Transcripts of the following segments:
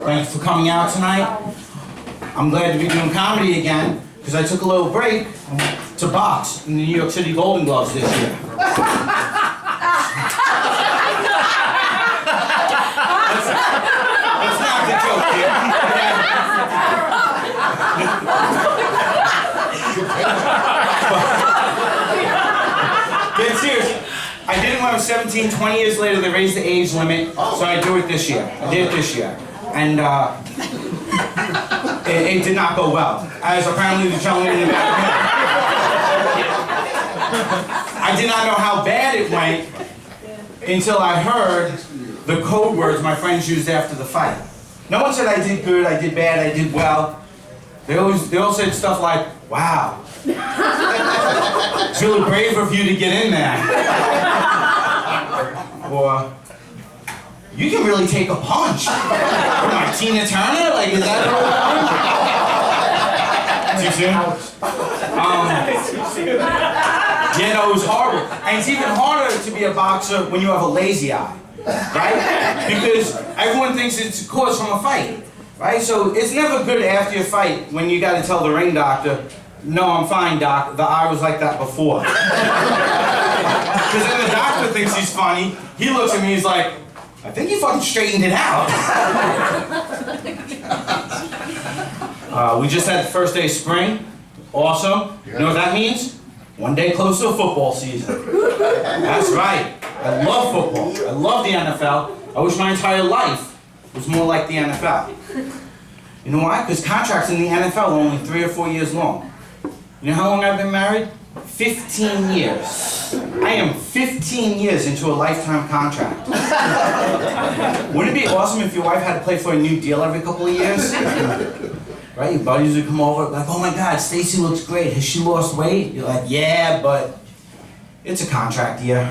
Thanks for coming out tonight. I'm glad to be doing comedy again because I took a little break to box in the New York City Golden Gloves this year. That's not the joke, kid. Get serious. I did it when I was 17. 20 years later, they raised the age limit, so I do it this year. I did it this year. And it did not go well, as apparently the gentleman in the back. I did not know how bad it went until I heard the code words my friends used after the fight. No one said I did good, I did bad, I did well. They all said stuff like, wow. It's really brave of you to get in there. Or, you can really take a punch. What am I, Tina Turner? Like, is that too soon? Yeah, no, it was horrible. And it's even harder to be a boxer when you have a lazy eye, right? Because everyone thinks it's caused from a fight, right? So it's never good after your fight when you got to tell the ring doctor, no, I'm fine, doc. The eye was like that before. Because then the doctor thinks he's funny. He looks at me, he's like, I think you fucking straightened it out. We just had the first day of spring. Awesome. You know what that means? One day closer to football season. That's right. I love football. I love the NFL. I wish my entire life was more like the NFL. You know why? Because contracts in the NFL are only 3 or 4 years long. You know how long I've been married? 15 years. I am 15 years into a lifetime contract. Wouldn't it be awesome if your wife had to play for a new deal every couple of years? Right? Your buddies would come over like, oh my God, Stacy looks great. Has she lost weight? You're like, yeah, but it's a contract year.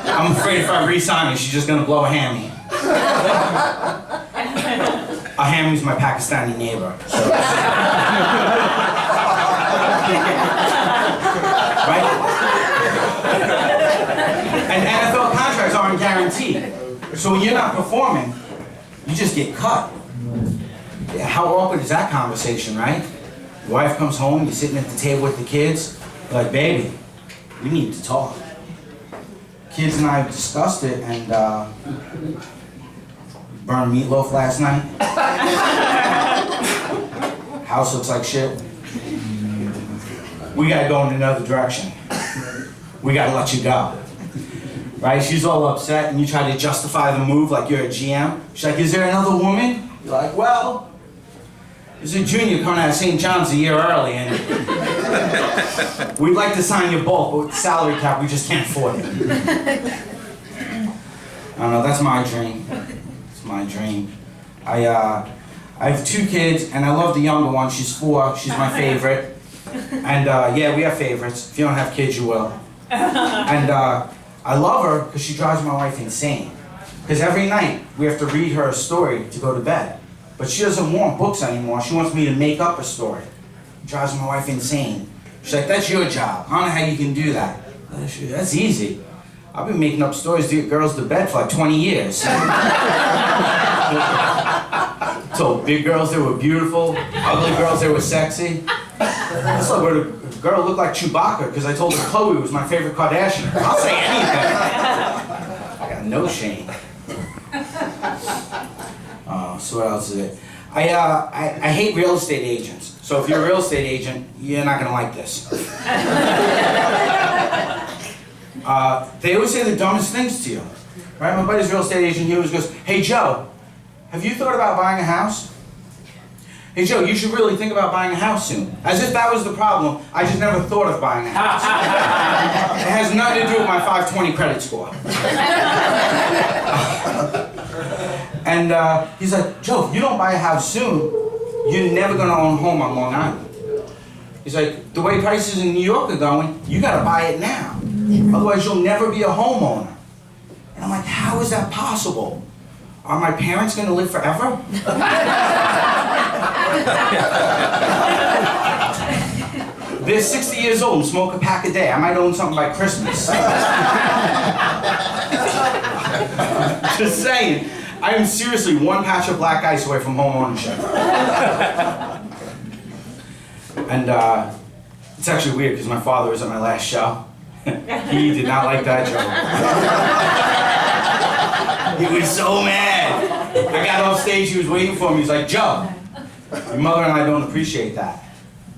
I'm afraid if I re-sign her, she's just gonna blow a hammy. A hammy's my Pakistani neighbor. So. Right? And NFL contracts aren't guaranteed. So when you're not performing, you just get cut. Yeah, how awkward is that conversation, right? Your wife comes home, you're sitting at the table with the kids, you're like, baby, we need to talk. Kids and I discussed it, and burned meatloaf last night. House looks like shit. We gotta go in another direction. We gotta let you go. Right? She's all upset and you try to justify the move like you're a GM. She's like, is there another woman? You're like, well, there's a junior coming out of St. John's a year early and we'd like to sign you both, but with the salary cap, we just can't afford it. I don't know, that's my dream. It's my dream. I have 2 kids and I love the younger one. She's 4, she's my favorite. And yeah, we have favorites. If you don't have kids, you will. And I love her because she drives my wife insane. Because every night we have to read her a story to go to bed. But she doesn't want books anymore. She wants me to make up a story. It drives my wife insane. She's like, that's your job. I don't know how you can do that. That's easy. I've been making up stories to get girls to bed for like 20 years. Told big girls they were beautiful, ugly girls they were sexy. I saw a girl looked like Chewbacca because I told her Chloe was my favorite Kardashian. I'll say anything. I got no shame. So what else is it? I hate real estate agents. So if you're a real estate agent, you're not gonna like this. They always say the dumbest things to you. Right? My buddy's a real estate agent, he always goes, hey Joe, have you thought about buying a house? Hey Joe, you should really think about buying a house soon. As if that was the problem, I just never thought of buying a house. It has nothing to do with my 520 credit score. And he's like, Joe, if you don't buy a house soon, you're never gonna own a home on Long Island. He's like, the way prices in New York are going, you gotta buy it now. Otherwise you'll never be a homeowner. And I'm like, how is that possible? Are my parents gonna live forever? They're 60 years old and smoke a pack a day. I might own something by Christmas. Just saying. I am seriously one patch of black ice away from home ownership. And it's actually weird because my father was at my last show. He did not like that joke. He was so mad. I got off stage, he was waiting for me. He's like, Joe, your mother and I don't appreciate that.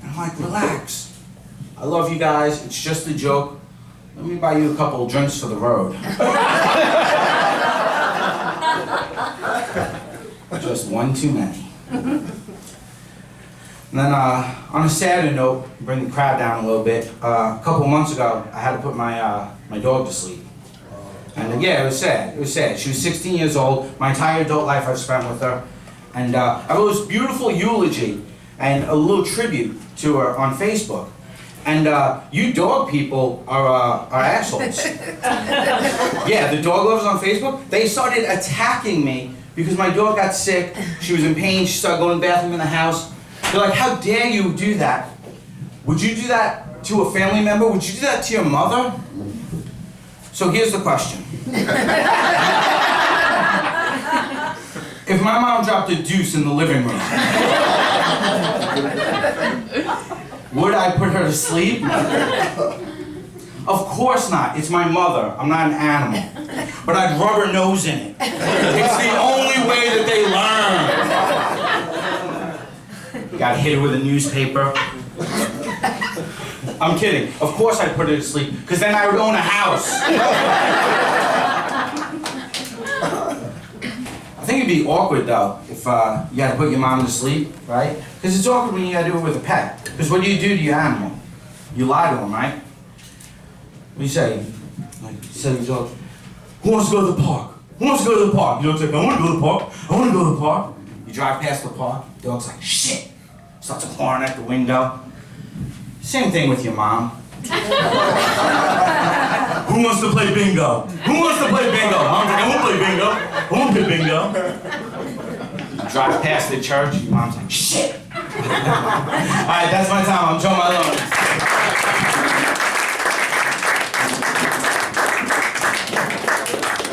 And I'm like, relax. I love you guys. It's just a joke. Let me buy you a couple of drinks for the road. Just one too many. And then on a sadder note, bring the crowd down a little bit, a couple months ago, I had to put my dog to sleep. And yeah, it was sad. It was sad. She was 16 years old. My entire adult life I've spent with her. And I wrote this beautiful eulogy and a little tribute to her on Facebook. And you dog people are assholes. Yeah, the dog lovers on Facebook, they started attacking me because my dog got sick, she was in pain, she started going to the bathroom in the house. They're like, how dare you do that? Would you do that to a family member? Would you do that to your mother? So here's the question. If my mom dropped a deuce in the living room, would I put her to sleep? Of course not. It's my mother. I'm not an animal. But I'd rub her nose in it. It's the only way that they learn. Got hit her with a newspaper. I'm kidding. Of course I'd put her to sleep, because then I would own a house. I think it'd be awkward though, if you had to put your mom to sleep, right? Because it's awkward when you gotta do it with a pet. Because what do you do to your animal? You lie to him, right? What do you say? Like, you say to your dog, who wants to go to the park? Who wants to go to the park? You don't say, I want to go to the park. I want to go to the park. You drive past the park, the dog's like, shit. Starts clawing at the window. Same thing with your mom. Who wants to play bingo? Who wants to play bingo? Mom's like, I won't play bingo. I won't play bingo. You drive past the church, your mom's like, shit. All right, that's my time. I'm Joe